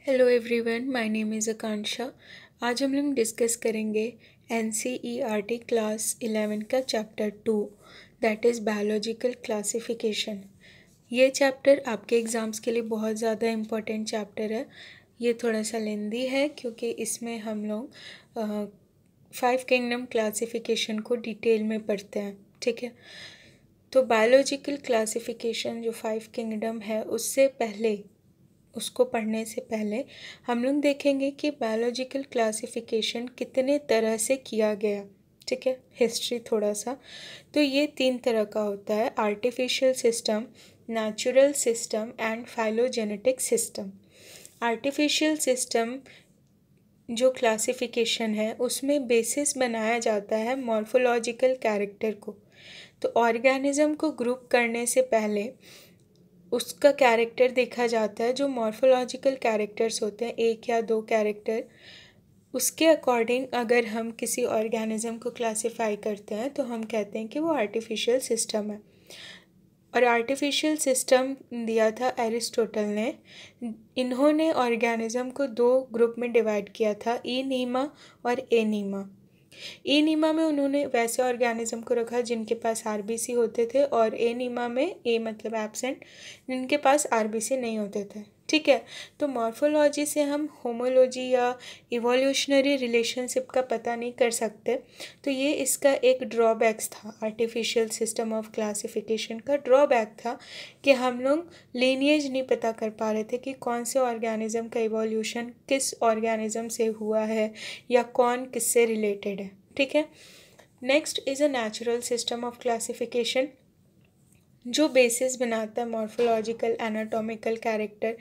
Hello everyone, my name is Akanksha. आज हम लोग डिस्कस करेंगे NCERT क्लास 11 का chapter 2 that is biological classification. ये चैप्टर आपके एग्ज़ाम्स के लिए बहुत ज़्यादा इम्पोर्टेंट चैप्टर है। ये थोड़ा सा लेंदी है क्योंकि इसमें हम लोग 5 किंगडम क्लासिफिकेशन को डिटेल में पढ़ते हैं। ठीक है, तो बायोलॉजिकल क्लासिफिकेशन जो 5 किंगडम है उसको पढ़ने से पहले हम लोग देखेंगे कि बायोलॉजिकल क्लासिफिकेशन कितने तरह से किया गया। ठीक है, हिस्ट्री थोड़ा सा। तो ये 3 तरह का होता है: artificial system, natural system and phylogenetic system. Artificial system जो क्लासिफिकेशन है उसमें बेसिस बनाया जाता है मॉर्फोलॉजिकल कैरेक्टर को। तो ऑर्गेनिज्म को ग्रुप करने से पहले उसका कैरेक्टर देखा जाता है। जो मॉर्फोलॉजिकल कैरेक्टर्स होते हैं, 1 या 2 कैरेक्टर, उसके अकॉर्डिंग अगर हम किसी ऑर्गेनिज्म को क्लासिफाई करते हैं तो हम कहते हैं कि वो आर्टिफिशियल सिस्टम है। और आर्टिफिशियल सिस्टम दिया था एरिस्टोटल ने। इन्होंने ऑर्गेनिज्म को 2 ग्रुप में डिवाइड किया था, ईनीमा और एनीमा। ईनीमा में उन्होंने वैसे ऑर्गेनिज्म को रखा जिनके पास आरबीसी होते थे, और एनीमा में ए मतलब एब्सेंट, जिनके पास आरबीसी नहीं होते थे। ठीक है, तो मॉर्फोलॉजी से हम होमोलॉजी या इवोल्यूशनरी रिलेशनशिप का पता नहीं कर सकते। तो ये इसका एक ड्रॉबैक्स था। आर्टिफिशियल सिस्टम ऑफ क्लासिफिकेशन का ड्रॉबैक था कि हम लोग लीनिएज नहीं पता कर पा रहे थे कि कौन से ऑर्गेनिज्म का इवोल्यूशन किस ऑर्गेनिज्म से हुआ है या कौन किससे रिलेटेड है। ठीक है, next is a natural system of classification जो बेसिस बनाता है morphological anatomical character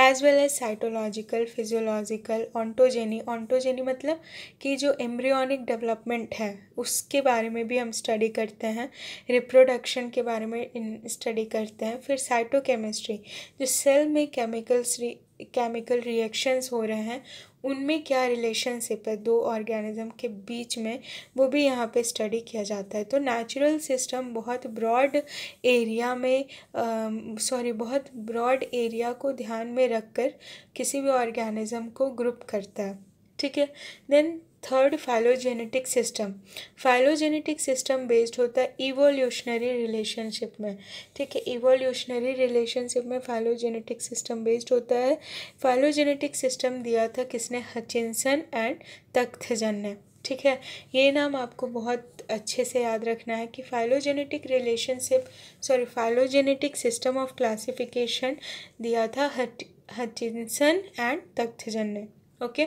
as well as cytological, physiological, ontogeny मतलब कि जो एम्ब्रियोनिक डेवलपमेंट है उसके बारे में भी हम स्टडी करते हैं। रिप्रोडक्शन के बारे में स्टडी करते हैं। फिर साइटोकेमिस्ट्री, जो सेल में केमिकल रिएक्शंस हो रहे हैं उनमें क्या रिलेशनशिप है 2 ऑर्गेनिज्म के बीच में, वो भी यहाँ पे स्टडी किया जाता है। तो नेचुरल सिस्टम बहुत ब्रॉड एरिया को ध्यान में रखकर किसी भी ऑर्गेनिज्म को ग्रुप करता है। ठीक है, then third phylogenetic system. Phylogenetic system based होता है इवोल्यूशनरी रिलेशनशिप में। ठीक है, इवोल्यूशनरी रिलेशनशिप में फाइलोजेनेटिक सिस्टम बेस्ड होता है। फाइलोजेनेटिक सिस्टम दिया था किसने? हचिंसन एंड तख्तजन ने। ठीक है, ये नाम आपको बहुत अच्छे से याद रखना है कि फाइलोजेनेटिक सिस्टम ऑफ क्लासिफिकेशन दिया था हचिंसन एंड तख्तजन ने। ओके,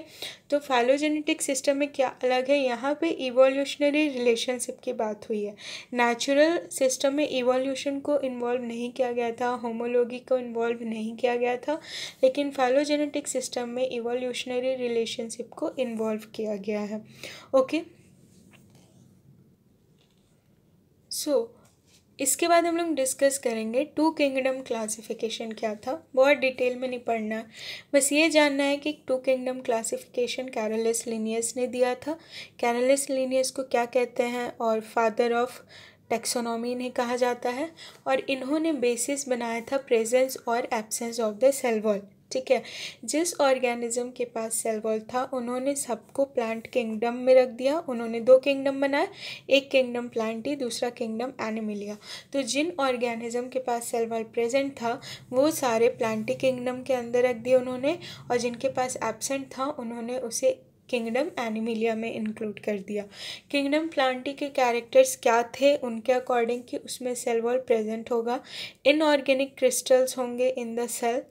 तो फाइलोजेनेटिक सिस्टम में क्या अलग है? यहाँ पे इवोल्यूशनरी रिलेशनशिप की बात हुई है। नेचुरल सिस्टम में इवोल्यूशन को इन्वॉल्व नहीं किया गया था, होमोलॉजी को इन्वॉल्व नहीं किया गया था, लेकिन फाइलोजेनेटिक सिस्टम में इवोल्यूशनरी रिलेशनशिप को इन्वॉल्व किया गया है। ओके, सो इसके बाद हम लोग डिस्कस करेंगे 2 किंगडम क्लासिफिकेशन क्या था। बहुत डिटेल में नहीं पढ़ना है, बस ये जानना है कि 2 किंगडम क्लासिफिकेशन कैरोलस लिनियस ने दिया था। कैरोलस लिनियस को क्या कहते हैं? और फादर ऑफ टैक्सोनॉमी इन्हें कहा जाता है। और इन्होंने बेसिस बनाया था प्रेजेंस और absence of the cell wall. ठीक है, जिस ऑर्गेनिज्म के पास सेल वॉल था उन्होंने सबको प्लांट किंगडम में रख दिया। उन्होंने 2 किंगडम बनाए, एक किंगडम प्लांटी, दूसरा किंगडम एनिमलिया। तो जिन ऑर्गेनिज्म के पास सेल वॉल प्रेजेंट था वो सारे प्लांटी किंगडम के अंदर रख दिए उन्होंने, और जिनके पास एब्सेंट था उन्होंने उसे किंगडम एनिमिलिया में इंक्लूड कर दिया। किंगडम प्लांटी के कैरेक्टर्स क्या थे उनके अकॉर्डिंग कि उसमें सेल वॉल प्रेजेंट होगा, इनऑर्गेनिक क्रिस्टल्स होंगे इन द सेल।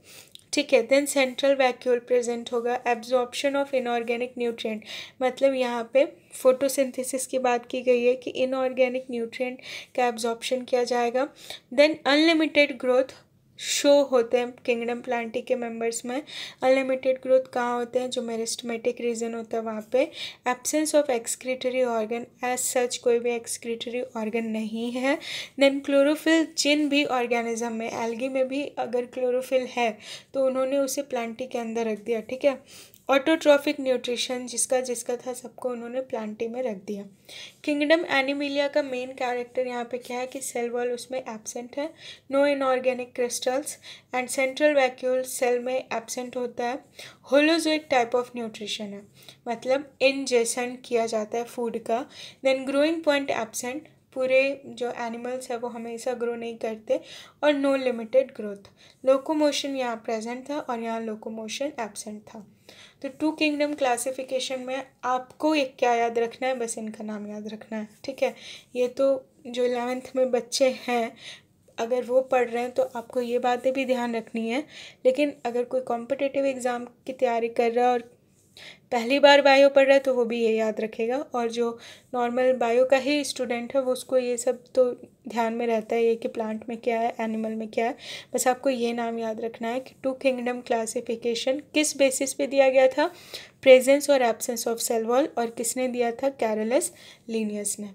ठीक है, देन सेंट्रल वैक्यूल प्रेजेंट होगा, एब्जॉर्प्शन ऑफ इनऑर्गेनिक न्यूट्रिएंट, मतलब यहाँ पे फोटोसिंथेसिस की बात की गई है कि इनऑर्गेनिक न्यूट्रिएंट का एब्जॉर्प्शन किया जाएगा। देन अनलिमिटेड ग्रोथ शो होते हैं किंगडम प्लांटी के मेंबर्स में। अनलिमिटेड ग्रोथ कहाँ होते हैं? जो मेरिस्टेमेटिक रीजन होता है वहाँ पे। Absence of excretory organ, as such कोई भी एक्सक्रीटरी ऑर्गन नहीं है। देन क्लोरोफिल, जिन भी ऑर्गेनिज्म में, एल्गी में भी अगर क्लोरोफिल है तो उन्होंने उसे प्लांटी के अंदर रख दिया। ठीक है, ऑटोट्रॉफिक न्यूट्रिशन जिसका जिसका था सबको उन्होंने प्लांटी में रख दिया। किंगडम एनिमिलिया का मेन कैरेक्टर यहाँ पे क्या है कि सेल वॉल उसमें एब्सेंट है, no inorganic crystals and central vacuole cell में एब्सेंट होता है। होलोजोइक टाइप ऑफ न्यूट्रिशन है, मतलब इनजेशन किया जाता है फूड का। देन ग्रोइंग पॉइंट एब्सेंट, पूरे जो एनिमल्स है वो हमेशा ग्रो नहीं करते, और नो लिमिटेड ग्रोथ। लोकोमोशन यहाँ प्रेजेंट था और यहाँ लोकोमोशन एब्सेंट था। तो टू किंगडम क्लासिफिकेशन में आपको एक क्या याद रखना है, बस इनका नाम याद रखना है, ठीक है। ये तो जो 11th में बच्चे हैं अगर वो पढ़ रहे हैं तो आपको ये बातें भी ध्यान रखनी है, लेकिन अगर कोई कॉम्पिटिटिव एग्ज़ाम की तैयारी कर रहा है और पहली बार बायो पढ़ रहा है तो वो भी ये याद रखेगा, और जो नॉर्मल बायो का ही स्टूडेंट है वो उसको ये सब तो ध्यान में रहता है ये कि प्लांट में क्या है, एनिमल में क्या है। बस आपको ये नाम याद रखना है कि टू किंगडम क्लासिफिकेशन किस बेसिस पे दिया गया था, प्रेजेंस और एब्सेंस ऑफ सेल वॉल, और किसने दिया था, कैरोलस लिनियस ने।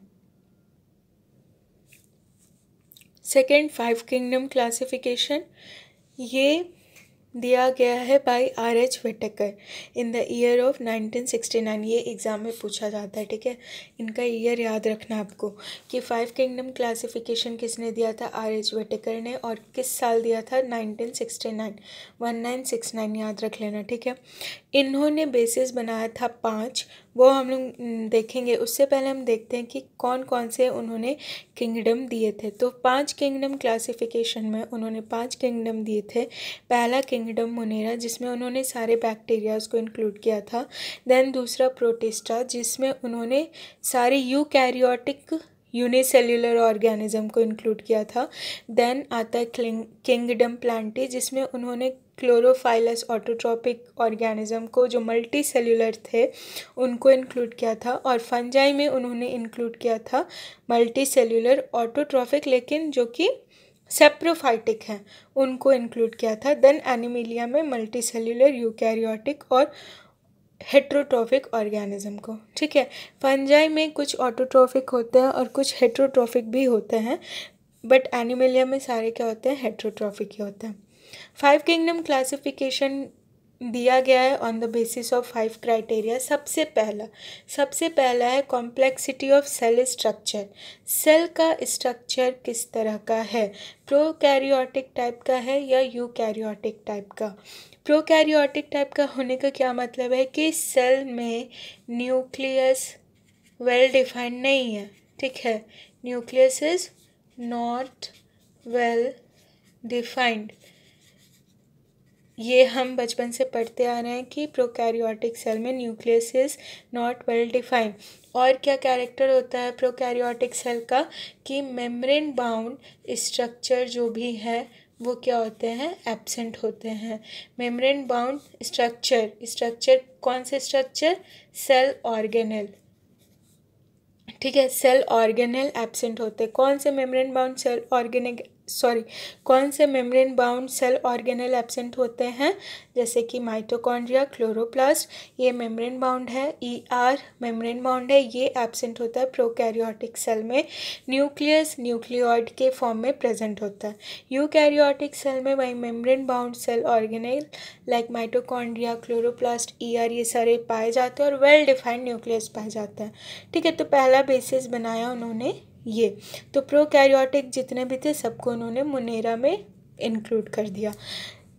सेकेंड 5 किंगडम क्लासिफिकेशन, ये दिया गया है by R.H. Whittaker in the year of 1969। ये एग्ज़ाम में पूछा जाता है, ठीक है। इनका ईयर याद रखना आपको कि 5 किंगडम क्लासिफिकेशन किसने दिया था, R.H. विटेकर ने, और किस साल दिया था, 1969 याद रख लेना, ठीक है। इन्होंने बेसिस बनाया था 5, वो हम लोग देखेंगे। उससे पहले हम देखते हैं कि कौन कौन से उन्होंने किंगडम दिए थे। तो 5 किंगडम क्लासिफिकेशन में उन्होंने 5 किंगडम दिए थे। पहला किंगडम मोनेरा जिसमें उन्होंने सारे बैक्टीरियाज को इंक्लूड किया था। देन दूसरा प्रोटिस्टा जिसमें उन्होंने सारे यूकैरियोटिक यूनिसेल्युलर ऑर्गेनिज्म को इंक्लूड किया था। देन आता है किंगडम प्लांटी जिसमें उन्होंने क्लोरोफाइलस ऑटोट्रॉपिक ऑर्गेनिज्म को जो मल्टी सेल्युलर थे उनको इंक्लूड किया था। और फंजाई में उन्होंने इंक्लूड किया था मल्टी सेल्युलर ऑटोट्रॉफिक, लेकिन जो कि सेप्रोफाइटिक हैं, उनको इंक्लूड किया था। देन एनिमिलिया में मल्टी सेल्युलर यूकैरियोटिक और हेट्रोट्रॉफिक ऑर्गेनिज्म को, ठीक है। फंजाई में कुछ ऑटोट्रॉफिक होते हैं और कुछ हेट्रोट्रॉफिक भी होते हैं, बट एनिमिलिया में सारे क्या होते हैं, हेट्रोट्रॉफिक ही होते हैं। 5 किंगडम क्लासिफिकेशन दिया गया है on the basis of 5 criteria. सबसे पहला है complexity of cell structure. Cell का स्ट्रक्चर किस तरह का है, प्रोकैरियोटिक टाइप का है या यूकैरियोटिक टाइप का। प्रोकैरियोटिक टाइप का होने का क्या मतलब है कि सेल में न्यूक्लियस वेल डिफाइंड नहीं है, ठीक है। Nucleus is not well defined. ये हम बचपन से पढ़ते आ रहे हैं कि प्रोकैरियोटिक सेल में nucleus is not well defined. और क्या कैरेक्टर होता है प्रोकैरियोटिक सेल का कि मेम्ब्रेन बाउंड स्ट्रक्चर जो भी है वो क्या होते हैं, एब्सेंट होते हैं। मेम्ब्रेन बाउंड स्ट्रक्चर कौन से स्ट्रक्चर, सेल ऑर्गेनेल, ठीक है। सेल ऑर्गेनेल एब्सेंट होते हैं। कौन से membrane bound cell organelle absent होते हैं, जैसे कि माइटोकॉन्ड्रिया, क्लोरोप्लास्ट, ये मेम्ब्रेन बाउंड है। ER मेम्ब्रेन बाउंड है, ये एब्सेंट होता है प्रोकैरियोटिक सेल में। न्यूक्लियस न्यूक्लियोइड के फॉर्म में प्रेजेंट होता है। यूकैरियोटिक सेल में वही membrane bound cell organelle like mitochondria, chloroplast, ER ये सारे पाए जाते हैं और वेल डिफाइंड न्यूक्लियस पाए जाता है, ठीक है। तो पहला बेसिस बनाया उन्होंने ये। तो प्रोकैरियोटिक जितने भी थे सबको उन्होंने मोनेरा में इंक्लूड कर दिया।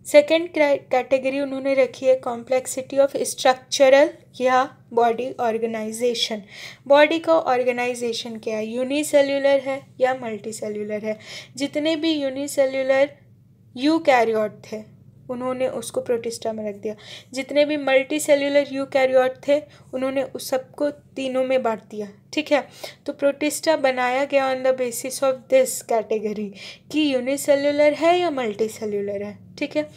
सेकेंड कैटेगरी उन्होंने रखी है कॉम्प्लेक्सिटी ऑफ स्ट्रक्चरल या बॉडी ऑर्गेनाइजेशन। बॉडी का ऑर्गेनाइजेशन क्या है, यूनिसेल्युलर है या मल्टी सेल्युलर है। जितने भी यूनिसेल्युलर यूकैरियोट थे उन्होंने उसको प्रोटिस्टा में रख दिया। जितने भी मल्टी सेल्युलर यूकैरियोट थे उन्होंने उस सबको तीनों में बांट दिया, ठीक है। तो प्रोटिस्टा बनाया गया on the basis of this category कि यूनिसेल्युलर है या मल्टी सेल्युलर है, ठीक है।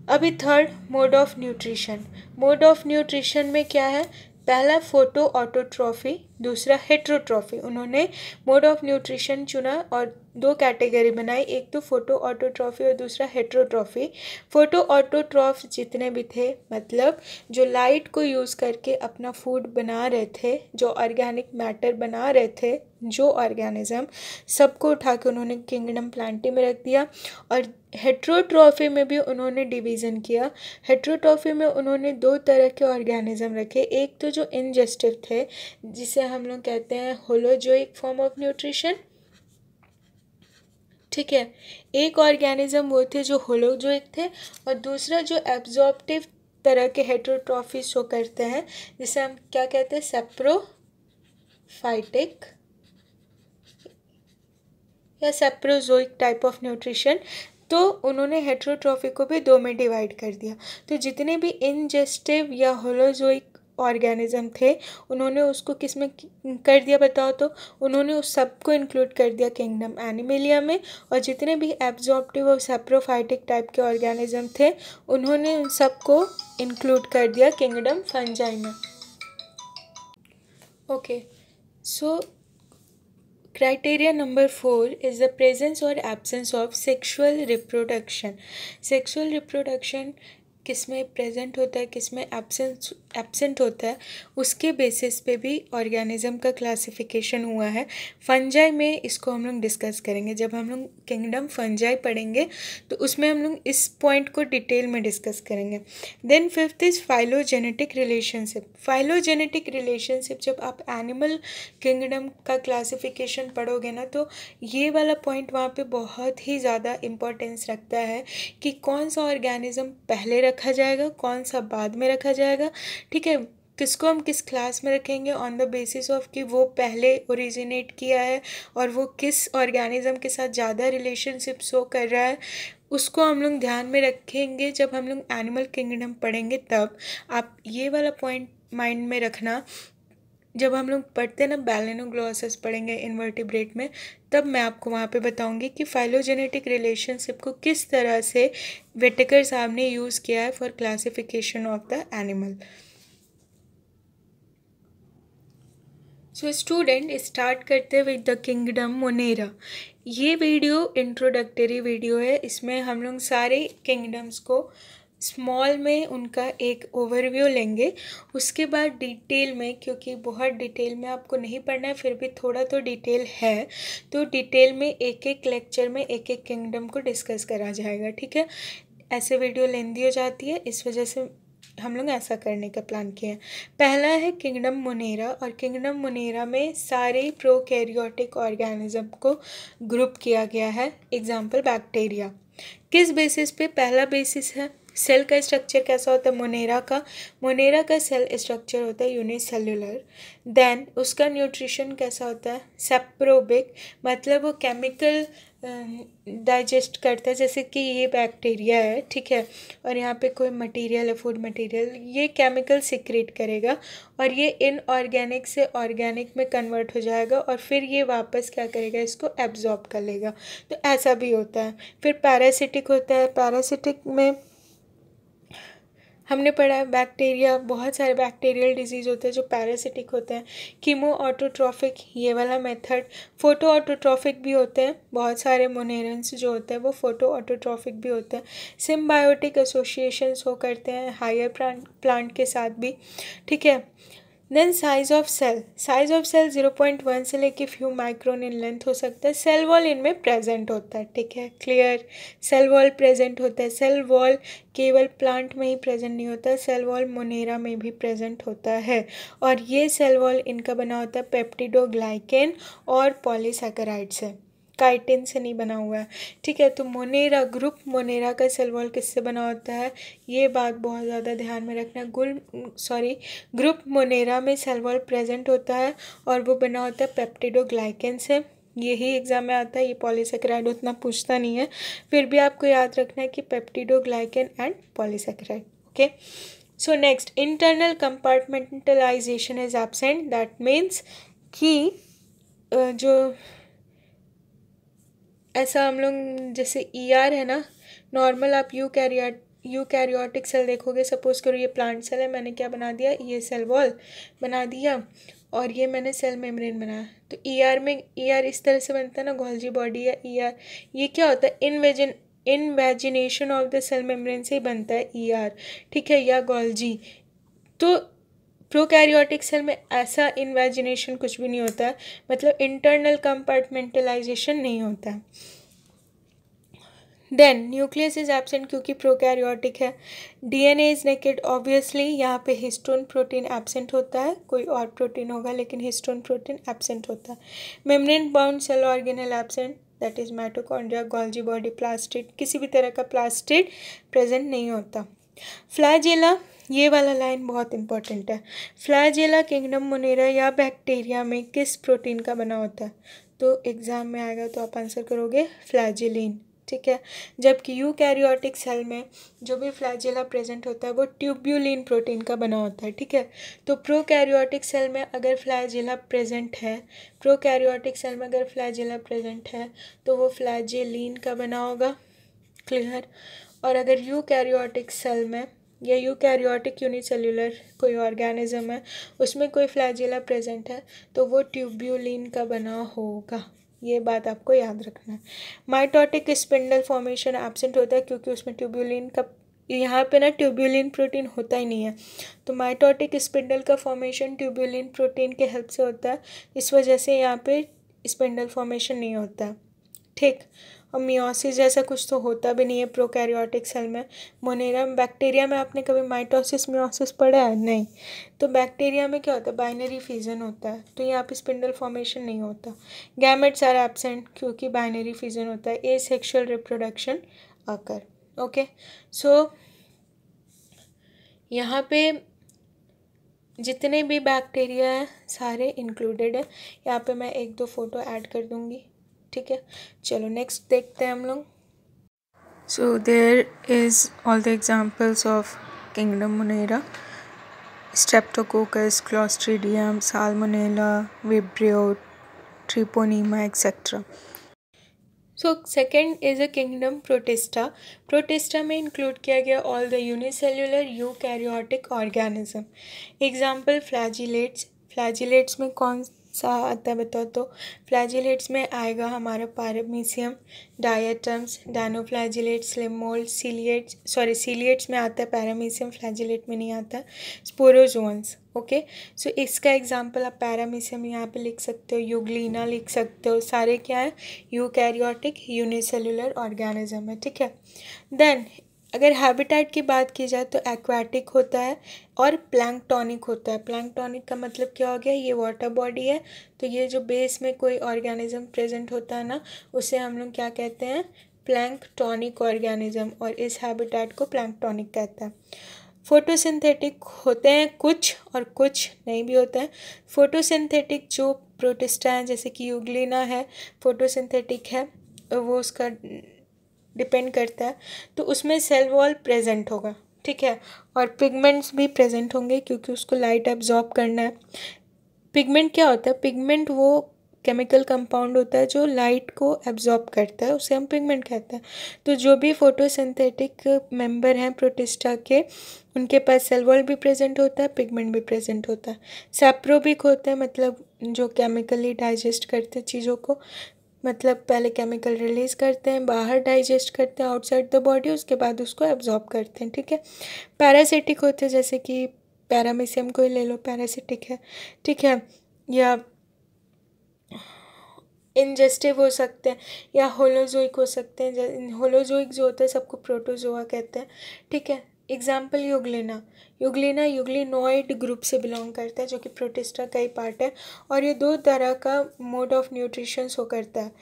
अभी third mode of nutrition. Mode of nutrition में क्या है, पहला फोटो ऑटोट्रॉफी, दूसरा हेट्रोट्रॉफी। उन्होंने मोड ऑफ न्यूट्रिशन चुना और दो कैटेगरी बनाई, एक तो फोटो ऑटोट्रॉफी और दूसरा हेट्रोट्रॉफी। फोटो ऑटोट्रॉफ जितने भी थे, मतलब जो लाइट को यूज़ करके अपना फूड बना रहे थे, जो ऑर्गेनिक मैटर बना रहे थे, जो ऑर्गेनिज्म, सबको उठा के उन्होंने किंगडम प्लांटी में रख दिया। और हेट्रोट्रॉफी में भी उन्होंने डिवीज़न किया। हेट्रोट्रॉफी में उन्होंने दो तरह के ऑर्गेनिज्म रखे, एक तो जो इंजेस्टिव थे, जिसे हम लोग कहते हैं होलोजोइक फॉर्म ऑफ न्यूट्रिशन, ठीक है। एक ऑर्गेनिज्म वो थे जो होलोजोइक थे, और दूसरा जो एब्जॉर्प्टिव तरह के हेट्रोट्रॉफी शो करते हैं, जिसे हम क्या कहते हैं, सेप्रोफाइटिक या सेप्रोजोइक टाइप ऑफ न्यूट्रिशन। तो उन्होंने हेट्रोट्रॉफी को भी दो में डिवाइड कर दिया। तो जितने भी इंजेस्टिव या होलोजोइक ऑर्गेनिज्म थे, उन्होंने उसको किस में कर दिया बताओ तो? उन्होंने उस सबको इंक्लूड कर दिया किंगडम एनिमेलिया में। और जितने भी एब्जॉर्प्टिव और सेप्रोफाइटिक टाइप के ऑर्गेनिज्म थे, उन्होंने उन सबको इंक्लूड कर दिया किंगडम फंजाई में। Okay, so criteria number 4 is the presence or absence of sexual reproduction. Sexual reproduction किस में प्रेजेंट होता है, किस में एब्सेंट होता है, उसके बेसिस पे भी ऑर्गेनिज्म का क्लासिफिकेशन हुआ है। फंजाई में इसको हम लोग डिस्कस करेंगे। जब हम लोग किंगडम फंजाई पढ़ेंगे तो उसमें हम लोग इस पॉइंट को डिटेल में डिस्कस करेंगे। Then fifth is phylogenetic relationship. Phylogenetic relationship, जब आप एनिमल किंगडम का क्लासिफिकेशन पढ़ोगे ना, तो ये वाला पॉइंट वहाँ पे बहुत ही ज़्यादा इम्पोर्टेंस रखता है कि कौन सा ऑर्गेनिज्म पहले रखा जाएगा, कौन सा बाद में रखा जाएगा, ठीक है। किसको हम किस क्लास में रखेंगे ऑन द बेसिस ऑफ कि वो पहले ओरिजिनेट किया है और वो किस ऑर्गेनिज्म के साथ ज़्यादा रिलेशनशिप शो कर रहा है, उसको हम लोग ध्यान में रखेंगे जब हम लोग एनिमल किंगडम पढ़ेंगे। तब आप ये वाला पॉइंट माइंड में रखना। जब हम लोग पढ़ते हैं ना, बैलेनोग्लोसस पढ़ेंगे इन्वर्टिब्रेट में, तब मैं आपको वहाँ पे बताऊंगी कि फाइलोजेनेटिक रिलेशनशिप को किस तरह से व्हिटेकर साहब ने यूज़ किया है for classification of the animal. So student, start करते हैं विद द किंगडम मोनेरा। ये वीडियो इंट्रोडक्टरी वीडियो है। इसमें हम लोग सारे किंगडम्स को स्मॉल में उनका एक ओवरव्यू लेंगे। उसके बाद डिटेल में, क्योंकि बहुत डिटेल में आपको नहीं पढ़ना है, फिर भी थोड़ा तो डिटेल है, तो डिटेल में एक एक लेक्चर में एक एक किंगडम को डिस्कस करा जाएगा, ठीक है। ऐसे वीडियो लेंदी हो जाती है, इस वजह से हम लोग ऐसा करने का प्लान किए हैं। पहला है किंगडम मोनेरा, और किंगडम मोनेरा में सारे प्रोकैरियोटिक ऑर्गेनिज्म को ग्रुप किया गया है। Example bacteria. किस बेसिस पे? पहला बेसिस है सेल का स्ट्रक्चर कैसा होता है मोनेरा का सेल स्ट्रक्चर होता है यूनिसेल्युलर। देन उसका न्यूट्रिशन कैसा होता है? सेप्रोबिक, मतलब वो केमिकल डाइजेस्ट करता है, जैसे कि ये बैक्टीरिया है, ठीक है, और यहाँ पे कोई मटेरियल है, फूड मटेरियल, ये केमिकल सिक्रेट करेगा और ये इनऑर्गेनिक से ऑर्गेनिक में कन्वर्ट हो जाएगा और फिर ये वापस क्या करेगा, इसको एब्जॉर्ब कर लेगा। तो ऐसा भी होता है। फिर पैरासिटिक होता है। पैरासिटिक में हमने पढ़ा है बैक्टीरिया, बहुत सारे बैक्टीरियल डिजीज़ होते हैं जो पैरासिटिक होते हैं। कीमो ऑटोट्रॉफिक, ये वाला मेथड। फोटो ऑटोट्रॉफिक भी होते हैं, बहुत सारे मोनेरेंस जो होते हैं वो फोटो ऑटोट्रॉफिक भी होते हैं। सिम्बायोटिक एसोसिएशन शो करते हैं हायर प्लांट के साथ भी, ठीक है। देन साइज ऑफ सेल 0.1 से लेके फ्यू माइक्रोन इन लेंथ हो सकता है। सेल वॉल इनमें प्रेजेंट होता है, ठीक है, क्लियर। सेल वॉल प्रेजेंट होता है। सेल वॉल केवल प्लांट में ही प्रेजेंट नहीं होता, सेल वॉल मोनेरा में भी प्रेजेंट होता है। और ये सेल वॉल इनका बना होता है पेप्टिडोग्लाइकेन और पॉलीसैकेराइड से, काइटिन से नहीं बना हुआ है, ठीक है। तो मोनेरा, ग्रुप मोनेरा का सेल वॉल किससे बना होता है, ये बात बहुत ज़्यादा ध्यान में रखना। ग्रुप मोनेरा में सेल वॉल प्रेजेंट होता है और वो बना होता है पेप्टिडोग्लाइकेन से। यही एग्जाम में आता है, ये पॉलीसैकेराइड उतना पूछता नहीं है, फिर भी आपको याद रखना है कि peptidoglycan and polysaccharide, okay. So next, internal compartmentalisation is absent. That means कि जो ऐसा हम लोग जैसे ER है ना, नॉर्मल आप यूकैरियोटिक सेल देखोगे, सपोज करो ये प्लांट सेल है, मैंने क्या बना दिया, ये सेल वॉल बना दिया, और ये मैंने सेल मेम्ब्रेन बनाया। तो ईआर में, ईआर इस तरह से बनता है ना, गोल्जी बॉडी या ईआर, ये क्या होता है, invagination of the cell membrane से ही बनता है ईआर, ठीक है, या गोल्जी। तो प्रोकैरियोटिक सेल में ऐसा इन्वेजिनेशन कुछ भी नहीं होता है, मतलब इंटरनल कंपार्टमेंटलाइजेशन नहीं होता है। देन न्यूक्लियस इज एब्सेंट क्योंकि प्रोकैरियोटिक है। डीएनए इज नेकेड, ऑब्वियसली यहाँ पे हिस्टोन प्रोटीन एब्सेंट होता है, कोई और प्रोटीन होगा लेकिन हिस्टोन प्रोटीन एब्सेंट होता है। Membrane bound cell organelle absent, that is mitochondria, Golgi body, plastid, किसी भी तरह का प्लास्टिड प्रेजेंट नहीं होता। फ्लैजेला, ये वाला लाइन बहुत इंपॉर्टेंट है। फ्लैजेला किंगडम मोनेरा या बैक्टीरिया में किस प्रोटीन का बना होता है? तो एग्जाम में आएगा तो आप आंसर करोगे फ्लैजिलिन, ठीक है। जबकि यूकैरियोटिक सेल में जो भी फ्लैजेला प्रेजेंट होता है वो ट्यूब्यूलिन प्रोटीन का बना होता है, ठीक है। तो प्रोकैरियोटिक सेल में अगर फ्लैजेला प्रेजेंट है, प्रोकैरियोटिक सेल में अगर फ्लैजेला प्रेजेंट है तो वो फ्लैजिलिन का बना होगा, क्लियर। और अगर यूकैरियोटिक सेल में या यूकैरियोटिक यूनिसेल्युलर कोई ऑर्गेनिज्म है उसमें कोई फ्लैजेला प्रेजेंट है तो वो ट्यूब्यूलिन का बना होगा, ये बात आपको याद रखना है। माइटोटिक स्पिंडल फॉर्मेशन एब्सेंट होता है क्योंकि उसमें ट्यूब्यूलिन का, यहाँ पे ना ट्यूब्यूलिन प्रोटीन होता ही नहीं है, तो माइटोटिक स्पिंडल का फॉर्मेशन ट्यूब्यूलिन प्रोटीन के हेल्प से होता है, इस वजह से यहाँ पे स्पिंडल फॉर्मेशन नहीं होता है, ठीक। और मियोसिस जैसा कुछ तो होता भी नहीं है प्रोकैरियोटिक सेल में। मोनेरा, बैक्टीरिया में आपने कभी माइटोसिस मियोसिस पढ़ा है? नहीं। तो बैक्टीरिया में क्या होता है, बाइनरी फिजन होता है, तो यहाँ पे स्पिंडल फॉर्मेशन नहीं होता। गैमेट्स आर एब्सेंट क्योंकि बाइनरी फिजन होता है, एसेक्सुअल रिप्रोडक्शन अकर, ओके। सो यहाँ पे जितने भी बैक्टीरिया हैं सारे इंक्लूडेड है, यहाँ पे मैं एक दो फोटो ऐड कर दूँगी, ठीक है। चलो नेक्स्ट देखते हैं हम लोग। So there is all the examples of kingdom Monera, Streptococcus, Clostridium, Salmonella, Vibrio, Treponema etcetera. So second is a kingdom Protista. Protista में इंक्लूड किया गया all the unicellular eukaryotic organism. Example flagellates, flagellates में कौन सा आता है बताओ? तो फ्लैजिलेट्स में आएगा हमारा Paramecium, diatoms, dinoflagellates, slime mould, ciliates में आता है पैरामीशियम, फ्लैजिलेट में नहीं आता है, स्पोरोजोन्स, ओके। सो इसका एग्जांपल आप पैरामीशियम यहाँ पे लिख सकते हो, यूग्लिना लिख सकते हो, सारे क्या है, यूकैरियोटिक यूनिसेल्युलर ऑर्गेनिज्म है, ठीक है। देन अगर हैबिटेट की बात की जाए तो एक्वाटिक होता है और प्लैंक्टोनिक होता है। प्लैंक्टोनिक का मतलब क्या हो गया, ये वाटर बॉडी है, तो ये जो बेस में कोई ऑर्गेनिज्म प्रेजेंट होता है ना उसे हम लोग क्या कहते हैं, प्लैंक्टोनिक ऑर्गेनिज्म, और इस हैबिटेट को प्लैंक्टोनिक कहता है। फोटोसिंथेटिक होते हैं कुछ और कुछ नहीं भी होते हैं। फोटोसिंथेटिक जो प्रोटिस्टा है जैसे कि यूग्लिना है, फोटोसिंथेटिक है, वो उसका डिपेंड करता है, तो उसमें सेल वॉल प्रेजेंट होगा, ठीक है, और पिगमेंट्स भी प्रेजेंट होंगे क्योंकि उसको लाइट एब्जॉर्ब करना है। पिगमेंट क्या होता है, पिगमेंट वो केमिकल कंपाउंड होता है जो लाइट को एब्जॉर्ब करता है, उसे हम पिगमेंट कहते हैं। तो जो भी फोटोसिंथेटिक मेंबर हैं प्रोटिस्टा के, उनके पास सेल वॉल भी प्रेजेंट होता है, पिगमेंट भी प्रेजेंट होता है। सैप्रोबिक होते हैं, मतलब जो केमिकली डाइजेस्ट करते हैं चीज़ों को, मतलब पहले केमिकल रिलीज़ करते हैं, बाहर डाइजेस्ट करते हैं आउटसाइड द बॉडी, उसके बाद उसको एब्जॉर्ब करते हैं, ठीक है। पैरासिटिक होते हैं, जैसे कि पैरामीशियम को ही ले लो, पैरासिटिक है, ठीक है, या इंजेस्टिव हो सकते हैं या होलोजोइक हो सकते हैं। होलोजोइक जो होता है सबको प्रोटोजोआ कहते हैं, ठीक है। एग्जाम्पल यूग्लिना, यूग्लिना यूग्लिनोइड ग्रुप से बिलोंग करता है जो कि प्रोटिस्टा का ही पार्ट है, और ये दो तरह का मोड ऑफ न्यूट्रिशन शो करता है।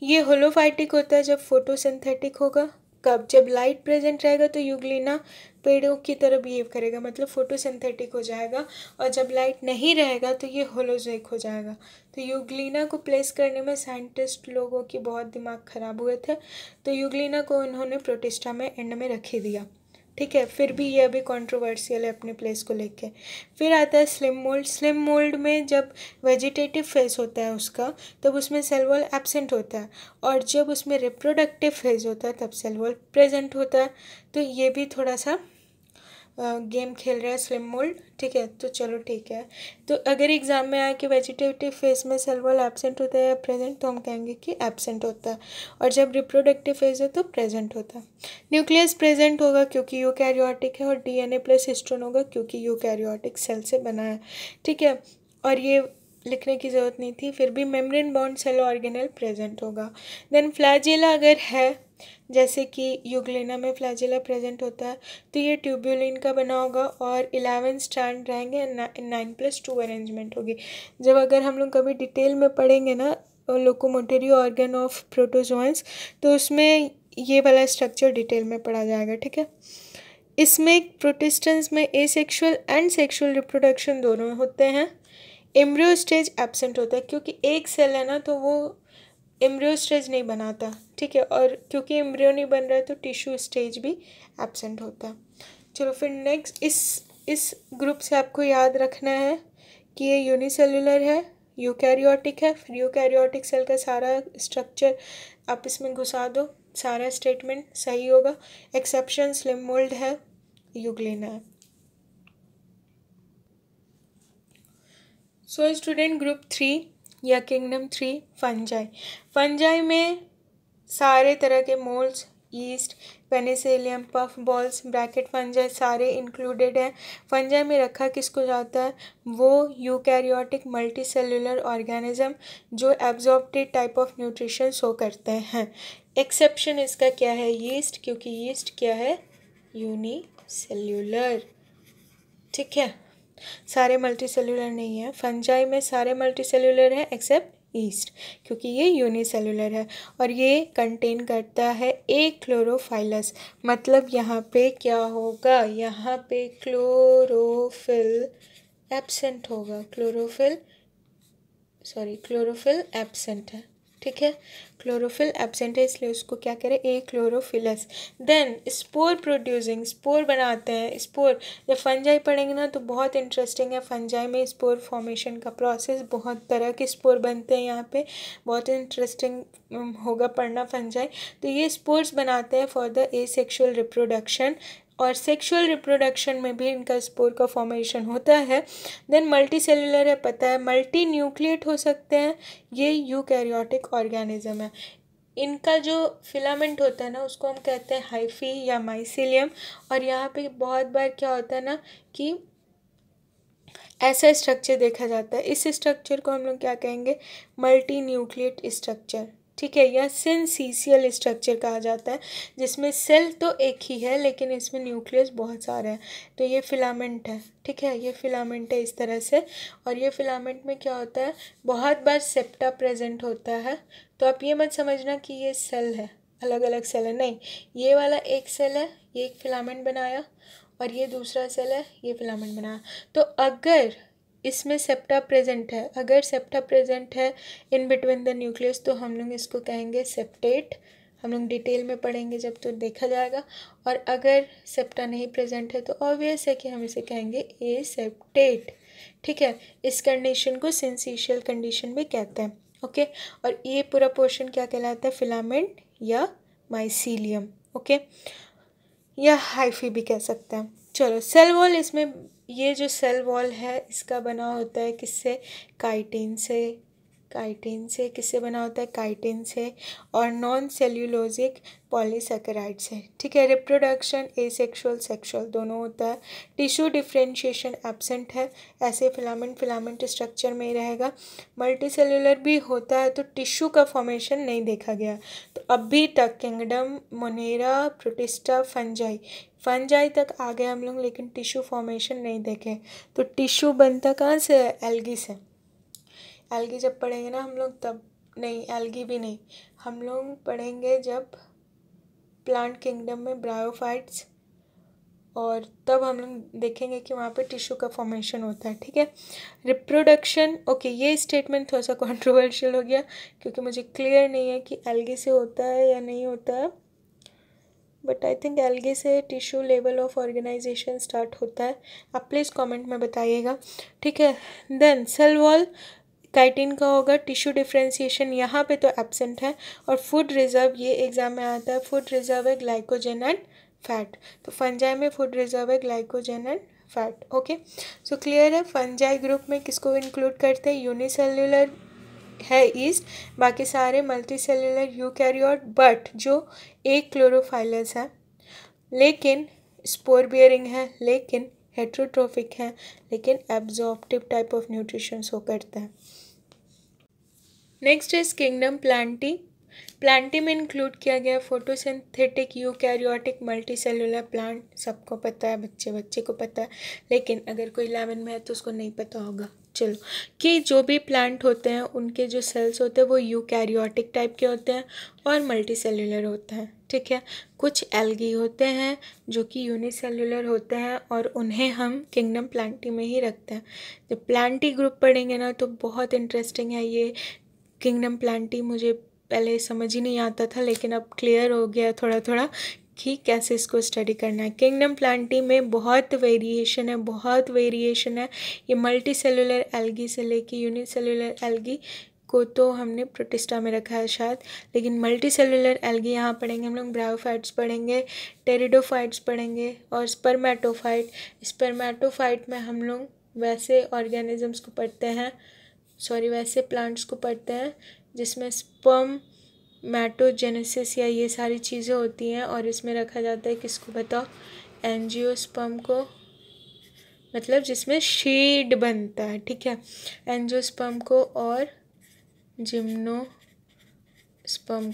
ये होलोफाइटिक होता है जब फोटोसिंथेटिक होगा, कब, जब लाइट प्रेजेंट रहेगा तो यूग्लिना पेड़ों की तरह बिहेव करेगा, मतलब फोटोसिंथेटिक हो जाएगा, और जब लाइट नहीं रहेगा तो ये होलोजोइक हो जाएगा। तो यूग्लिना को प्लेस करने में साइंटिस्ट लोगों की बहुत दिमाग ख़राब हुए थे, तो यूग्लिना को उन्होंने प्रोटिस्टा में एंड में रख ही दिया, ठीक है। फिर भी ये अभी कंट्रोवर्शियल है अपने प्लेस को लेके। फिर आता है स्लिम मोल्ड। स्लिम मोल्ड में जब वेजिटेटिव फेज होता है उसका, तब उसमें सेल वॉल एब्सेंट होता है, और जब उसमें रिप्रोडक्टिव फेज होता है तब सेल वॉल प्रेजेंट होता है। तो ये भी थोड़ा सा गेम खेल रहा है स्लिम मोल्ड, ठीक है। तो चलो ठीक है, तो अगर एग्जाम में आए कि वेजिटेटिव फेज में सेल वॉल एब्सेंट होता है या प्रेजेंट, तो हम कहेंगे कि एब्सेंट होता है, और जब रिप्रोडक्टिव फेज है तो प्रेजेंट होता है। न्यूक्लियस प्रेजेंट होगा क्योंकि यूकैरियोटिक है, और डीएनए प्लस हिस्टोन होगा क्योंकि यूकैरियोटिक सेल से बना है, ठीक है। और ये लिखने की ज़रूरत नहीं थी, फिर भी membrane bound cell organelle present होगा। देन फ्लैजेला अगर है, जैसे कि यूग्लिना में फ्लैजेला प्रेजेंट होता है, तो ये ट्यूब्यूलिन का बना होगा और 11 स्ट्रैंड रहेंगे, 9+2 अरेंजमेंट होगी। जब अगर हम लोग कभी डिटेल में पढ़ेंगे ना लोकोमोटरी ऑर्गन ऑफ प्रोटोजोअन्स, तो उसमें ये वाला स्ट्रक्चर डिटेल में पढ़ा जाएगा, ठीक है। इसमें प्रोटिस्टेंस में एसेक्सुअल एंड सेक्सुअल रिप्रोडक्शन दोनों होते हैं। एम्ब्रियो स्टेज एब्सेंट होता है क्योंकि एक सेल है ना, तो वो एम्ब्रियो स्टेज नहीं बनाता, ठीक है, और क्योंकि एम्ब्रियो नहीं बन रहा है तो टिश्यू स्टेज भी एब्सेंट होता है। चलो फिर नेक्स्ट, इस ग्रुप से आपको याद रखना है कि ये यूनिसेल्युलर है, यूकैरियोटिक है, फिर यूकैरियोटिक सेल का सारा स्ट्रक्चर आप इसमें घुसा दो, सारा स्टेटमेंट सही होगा। एक्सेप्शन स्लिम मोल्ड है, यूग्लिना है। सो स्टूडेंट, ग्रुप 3 या किंगडम 3 फंजाई। फंजाई में सारे तरह के moulds, yeast, Penicillium, puff balls, bracket fungi सारे इंक्लूडेड हैं। फंजाई में रखा किसको जाता है, वो यूकैरियोटिक मल्टीसेल्युलर ऑर्गेनिज्म जो एब्जॉर्प्टेड टाइप ऑफ न्यूट्रिशन शो करते हैं। एक्सेप्शन इसका क्या है, यीस्ट, क्योंकि यीस्ट क्या है, यूनिसेल्युलर, ठीक है। सारे मल्टीसेल्युलर नहीं है, फंजाई में सारे मल्टीसेल्युलर हैं एक्सेप्ट ईस्ट, क्योंकि ये यूनिसेल्युलर है, और ये कंटेन करता है ए क्लोरोफाइलस। मतलब यहाँ पे क्या होगा, यहाँ पे क्लोरोफिल एब्सेंट होगा, क्लोरोफिल एब्सेंट है, ठीक है। क्लोरोफिल एब्सेंट है, इसलिए उसको क्या करें, achlorophyllous. Then spore producing, spore बनाते हैं। स्पोर जब फंजाई पढ़ेंगे ना तो बहुत इंटरेस्टिंग है, फंजाई में स्पोर फॉर्मेशन का प्रोसेस, बहुत तरह के स्पोर बनते हैं यहाँ पे, बहुत इंटरेस्टिंग होगा पढ़ना फंजाई। तो ये स्पोर्स बनाते हैं फॉर द एसेक्सुअल रिप्रोडक्शन, और सेक्सुअल रिप्रोडक्शन में भी इनका स्पोर का फॉर्मेशन होता है। देन मल्टी सेल्युलर है, पता है, मल्टी न्यूक्लिएट हो सकते हैं, ये यूकैरियोटिक ऑर्गेनिज्म है। इनका जो फिलामेंट होता है ना, उसको हम कहते हैं हाइफी या माइसिलियम, और यहाँ पे बहुत बार क्या होता है ना कि ऐसा स्ट्रक्चर देखा जाता है, इस स्ट्रक्चर को हम लोग क्या कहेंगे, मल्टी न्यूक्लिएट स्ट्रक्चर, ठीक है, या सिंसीशियल स्ट्रक्चर कहा जाता है, जिसमें सेल तो एक ही है लेकिन इसमें न्यूक्लियस बहुत सारे हैं। तो ये फिलामेंट है, ठीक है, ये फिलामेंट है इस तरह से। और ये फिलामेंट में क्या होता है, बहुत बार सेप्टा प्रेजेंट होता है। तो आप ये मत समझना कि ये सेल है, अलग अलग सेल है, नहीं, ये वाला एक सेल है, ये एक फिलामेंट बनाया, और ये दूसरा सेल है, ये फिलामेंट बनाया। तो अगर इसमें सेप्टा प्रेजेंट है, अगर सेप्टा प्रेजेंट है इन बिटवीन द न्यूक्लियस, तो हम लोग इसको कहेंगे सेप्टेट। हम लोग डिटेल में पढ़ेंगे जब तो देखा जाएगा। और अगर सेप्टा नहीं प्रेजेंट है तो ऑब्वियस है कि हम इसे कहेंगे एसेप्टेट, ठीक है। इस कंडीशन को सिंसीशियल कंडीशन भी कहते हैं, ओके। और ये पूरा पोर्शन क्या कहलाता है, फिलामेंट या माइसीलियम, ओके, या हाइफी भी कह सकते हैं। चलो सेल वॉल, इसमें ये जो सेल वॉल है इसका बना होता है किससे, काइटिन से किससे बना होता है, काइटिन से, और नॉन सेल्यूलोजिक पॉलीसेकेराइड से, ठीक है। रिप्रोडक्शन एसेक्सुअल सेक्सुअल दोनों होता है। टिश्यू डिफ्रेंशिएशन एब्सेंट है, ऐसे फिलामेंट स्ट्रक्चर में ही रहेगा। मल्टी सेल्यूलर भी होता है तो टिश्यू का फॉर्मेशन नहीं देखा गया। तो अभी तक किंगडम, मोनेरा, प्रोटिस्टा, फंजाई तक आ गए हम लोग, लेकिन टिश्यू फॉर्मेशन नहीं देखे। तो टिश्यू बनता कहाँ से है, एल्गी से। एल्गी जब पढ़ेंगे ना हम लोग तब, नहीं एल्गी भी नहीं, हम लोग पढ़ेंगे जब प्लांट किंगडम में ब्रायोफाइट्स, और तब हम लोग देखेंगे कि वहाँ पे टिश्यू का फॉर्मेशन होता है, ठीक है। रिप्रोडक्शन, ओके, ये स्टेटमेंट थोड़ा सा कंट्रोवर्शियल हो गया क्योंकि मुझे क्लियर नहीं है कि एल्गी से होता है या नहीं होता है, बट आई थिंक एल्गी से tissue level of organisation start होता है। आप प्लीज़ कमेंट में बताइएगा, ठीक है। देन सेल वॉल काइटिन का होगा, टिश्यू डिफ्रेंशिएशन यहाँ पे तो एब्सेंट है, और फूड रिजर्व, ये एग्जाम में आता है, फूड रिजर्व है ग्लाइकोजन एंड फैट। तो फंजाई में फूड रिजर्व है glycogen and fat. Okay, so clear है। फंजाई ग्रुप में किसको इंक्लूड करते हैं? यूनिसेल्युलर है ईस्ट, बाकी सारे मल्टी सेल्युलर यूकैरियोट, बट जो एक क्लोरोफाइलस है, लेकिन स्पोर बियरिंग है, लेकिन हेट्रोट्रोफिक है, लेकिन absorptive type of nutrition show करता है। Next is kingdom Plantae. Plantae में इंक्लूड किया गया फोटोसिंथेटिक यूकैरियोटिक मल्टीसेलुलर प्लांट। सबको पता है, बच्चे को पता है, लेकिन अगर कोई 11 में है तो उसको नहीं पता होगा। चलो, कि जो भी प्लांट होते हैं उनके जो सेल्स होते हैं वो यूकैरियोटिक टाइप के होते हैं और मल्टीसेलुलर होते हैं। ठीक है, कुछ एल्गी होते हैं जो कि यूनिसेलुलर होते हैं और उन्हें हम किंगडम प्लांटी में ही रखते हैं। जब प्लांटी ग्रुप पढ़ेंगे ना तो बहुत इंटरेस्टिंग है ये किंगडम प्लांटी। मुझे पहले समझ ही नहीं आता था, लेकिन अब क्लियर हो गया थोड़ा थोड़ा कि कैसे इसको स्टडी करना है। किंगडम प्लांटी में बहुत वेरिएशन है, ये मल्टी सेलुलर एल्गी से लेके यूनिसेलुलर एल्गी को तो हमने प्रोटिस्टा में रखा है शायद, लेकिन मल्टी सेलुलर एल्गी यहाँ पढ़ेंगे हम लोग। ब्रायोफाइट्स पढ़ेंगे, टेरिडोफाइट्स पढ़ेंगे और स्पर्मेटोफाइट। स्पर्मेटोफाइट में हम लोग वैसे ऑर्गेनिजम्स को पढ़ते हैं, वैसे प्लांट्स को पढ़ते हैं जिसमें स्पर्म मैटोजेनेसिस या ये सारी चीज़ें होती हैं, और इसमें रखा जाता है किसको बताओ? एंजियोस्पर्म को, मतलब जिसमें शीड बनता है। ठीक है, एंजियोस्पर्म को और जिम्नोस्पर्म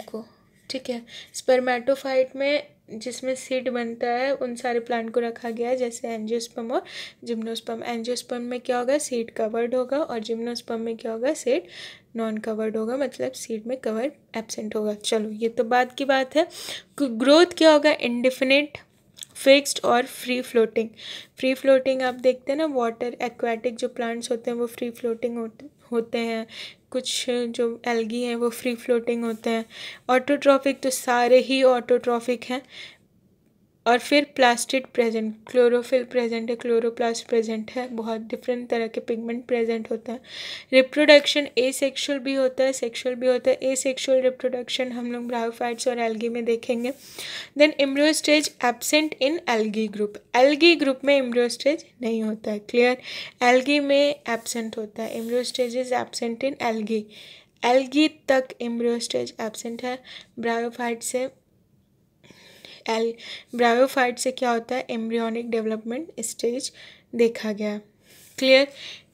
को। ठीक है, स्पर्मेटोफाइट में जिसमें सीड बनता है उन सारे प्लांट को रखा गया है, जैसे एंजियोस्पर्म और जिम्नोस्पर्म। एंजियोस्पर्म में क्या होगा? सीड कवर्ड होगा, और जिम्नोस्पर्म में क्या होगा? सीड नॉन कवर्ड होगा, मतलब सीड में कवर एब्सेंट होगा। चलो, ये तो बाद की बात है। ग्रोथ क्या होगा? इंडिफिनिट, फिक्स्ड और फ्री फ्लोटिंग। फ्री फ्लोटिंग आप देखते हैं ना, वाटर एक्वाटिक जो प्लांट्स होते हैं वो फ्री फ्लोटिंग होते हैं, कुछ जो एल्गी हैं वो फ्री फ्लोटिंग होते हैं। ऑटोट्रॉफिक तो सारे ही ऑटोट्रॉफिक हैं। और फिर प्लास्टिड प्रेजेंट, क्लोरोफिल प्रेजेंट है, क्लोरोप्लास्ट प्रेजेंट है, बहुत डिफरेंट तरह के पिगमेंट प्रेजेंट होते हैं। रिप्रोडक्शन एसेक्सुअल भी होता है, सेक्सुअल भी होता है। एसेक्सुअल रिप्रोडक्शन हम लोग ब्रायोफाइट्स और एल्गी में देखेंगे। Then embryo stage absent in algae group. Algae group में एम्ब्रियो स्टेज नहीं होता है, क्लियर? एल्गी में एब्सेंट होता है, embryo stage is absent in algae. Algae तक एम्ब्रियो स्टेज एब्सेंट है। ब्रायोफाइट से क्या होता है? एम्ब्रियोनिक डेवलपमेंट स्टेज देखा गया। क्लियर?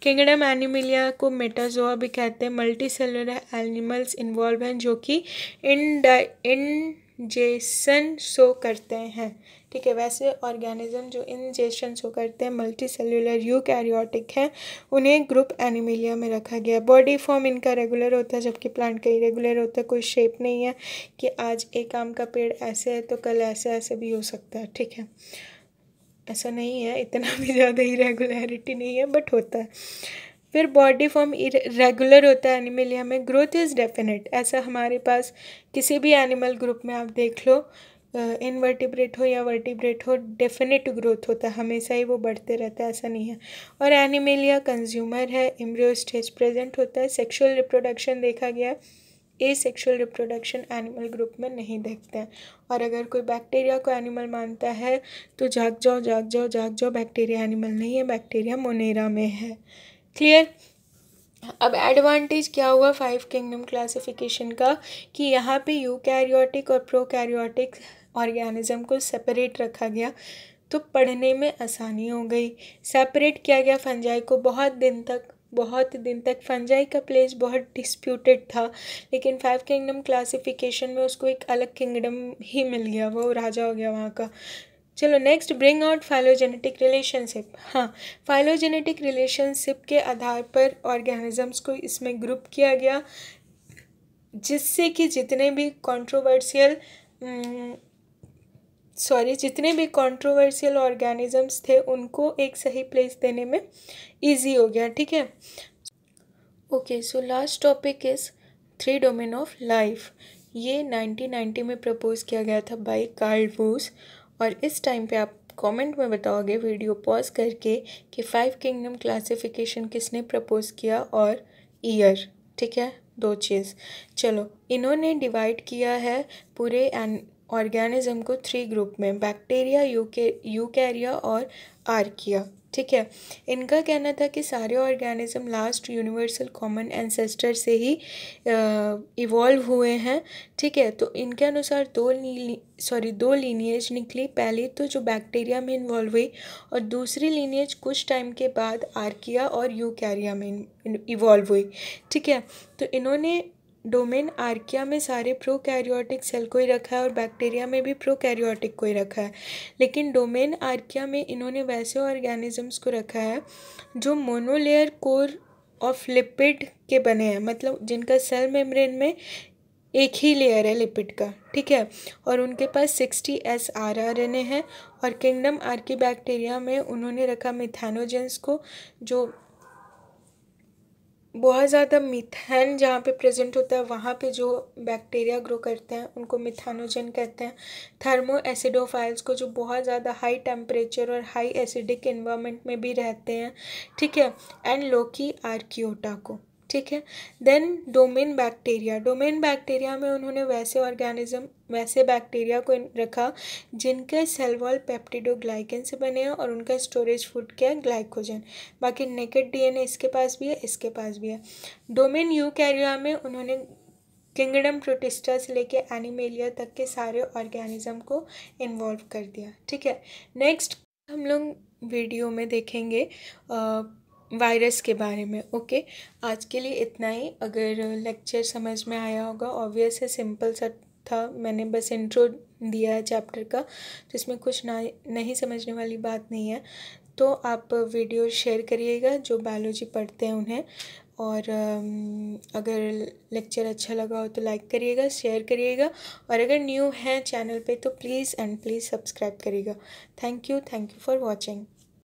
किंगडम एनिमलिया को मेटाजोआ भी कहते हैं। मल्टी सेलुलर एनिमल्स इन्वॉल्व हैं जो कि इंजेशन शो करते हैं। ठीक है, वैसे ऑर्गेनिज्म जो इंजेशन शो करते हैं मल्टी सेलुलर यूकैरियोटिक हैं, उन्हें ग्रुप एनिमलिया में रखा गया। बॉडी फॉर्म इनका रेगुलर होता है, जबकि प्लांट का इरेगुलर होता है। कोई शेप नहीं है कि आज एक आम का पेड़ ऐसे है तो कल ऐसे ऐसे भी हो सकता है। ठीक है, ऐसा नहीं है, इतना भी ज़्यादा इरेगुलरिटी नहीं है, बट होता है। फिर बॉडी फॉर्म रेगुलर होता है एनिमलिया में। ग्रोथ इज़ डेफिनेट, ऐसा हमारे पास किसी भी एनिमल ग्रुप में आप देख लो, इनवर्टिब्रेट हो या वर्टिब्रेट हो, डेफिनेट ग्रोथ होता है, हमेशा ही वो बढ़ते रहता है, ऐसा नहीं है। और एनिमलिया कंज्यूमर है, एम्ब्रियो स्टेज प्रेजेंट होता है। सेक्सुअल रिप्रोडक्शन देखा गया, एसेक्सुअल रिप्रोडक्शन एनिमल ग्रुप में नहीं देखते हैं। और अगर कोई बैक्टीरिया को एनिमल मानता है तो जाग जाओ, बैक्टीरिया एनिमल नहीं है, बैक्टीरिया मोनेरा में है। क्लियर? अब एडवांटेज क्या हुआ 5 किंगडम क्लासिफिकेशन का, कि यहाँ पे यूकैरियोटिक और प्रोकैरियोटिक ऑर्गेनिज्म को सेपरेट रखा गया, तो पढ़ने में आसानी हो गई। सेपरेट किया गया फंजाई को। बहुत दिन तक फंजाई का प्लेस बहुत डिस्प्यूटेड था, लेकिन 5 किंगडम क्लासिफिकेशन में उसको एक अलग किंगडम ही मिल गया, वो राजा हो गया वहाँ का। चलो next, bring out phylogenetic relationship. हाँ, फाइलोजेनेटिक रिलेशनशिप के आधार पर ऑर्गेनिजम्स को इसमें ग्रुप किया गया, जिससे कि जितने भी कंट्रोवर्शियल ऑर्गेनिजम्स थे उनको एक सही प्लेस देने में इजी हो गया। ठीक है, okay, so last topic is 3 domain of life. ये 1990 में प्रपोज किया गया था बाय कार्ल वोस, और इस टाइम पे आप कमेंट में बताओगे वीडियो पॉज करके कि 5 किंगडम क्लासिफिकेशन किसने प्रपोज किया और ईयर। ठीक है, 2 चीज़। चलो, इन्होंने डिवाइड किया है पूरे ऑर्गेनिज्म को 3 ग्रुप में, बैक्टीरिया, यूकैरिया और आर्किया। ठीक है, इनका कहना था कि सारे organism last universal common ancestor से ही इवॉल्व हुए हैं। ठीक है, तो इनके अनुसार दो लीनिएज निकली। पहली तो जो बैक्टीरिया में इन्वॉल्व हुई और दूसरी लीनिएज कुछ टाइम के बाद आर्किया और यूकैरिया में इवॉल्व हुई। ठीक है, तो इन्होंने डोमेन आर्किया में सारे प्रोकैरियोटिक सेल को ही रखा है और बैक्टीरिया में भी प्रोकैरियोटिक को ही रखा है, लेकिन डोमेन आर्किया में इन्होंने वैसे ऑर्गेनिजम्स को रखा है जो मोनोलेयर कोर ऑफ लिपिड के बने हैं, मतलब जिनका सेल मेम्ब्रेन में एक ही लेयर है लिपिड का। ठीक है, और उनके पास 60 srRNA है। और किंगडम आर्कीबैक्टीरिया में उन्होंने रखा मिथेनोजेंस को, जो बहुत ज़्यादा मीथेन जहाँ पे प्रेजेंट होता है वहाँ पे जो बैक्टीरिया ग्रो करते हैं उनको मिथेनोजेन कहते हैं। थर्मो एसिडोफाइल्स को, जो बहुत ज़्यादा हाई टेम्परेचर और हाई एसिडिक इन्वायरमेंट में भी रहते हैं। ठीक है, एंड लोकी आर्कियोटा को। ठीक है, देन डोमेन बैक्टीरिया में उन्होंने वैसे बैक्टीरिया को रखा जिनके सेल वॉल पेप्टिडोग्लाइकन से बने हैं और उनका स्टोरेज फूड क्या है, ग्लाइकोजन। बाकी नेकेड डीएनए इसके पास भी है, इसके पास भी है। डोमेन यूकैरिया में उन्होंने किंगडम प्रोटिस्टा से लेके एनिमेलिया तक के सारे ऑर्गेनिज्म को इन्वॉल्व कर दिया। ठीक है, नेक्स्ट हम लोग वीडियो में देखेंगे वायरस के बारे में। ओके, आज के लिए इतना ही। अगर लेक्चर समझ में आया होगा, ऑब्वियस है, सिंपल सा था, मैंने बस इंट्रो दिया है चैप्टर का, तो इसमें कुछ नहीं समझने वाली बात नहीं है। तो आप वीडियो शेयर करिएगा जो बायोलॉजी पढ़ते हैं उन्हें, और अगर लेक्चर अच्छा लगा हो तो लाइक करिएगा, शेयर करिएगा, और अगर न्यू हैं चैनल पे तो प्लीज़ सब्सक्राइब करिएगा। Thank you for watching.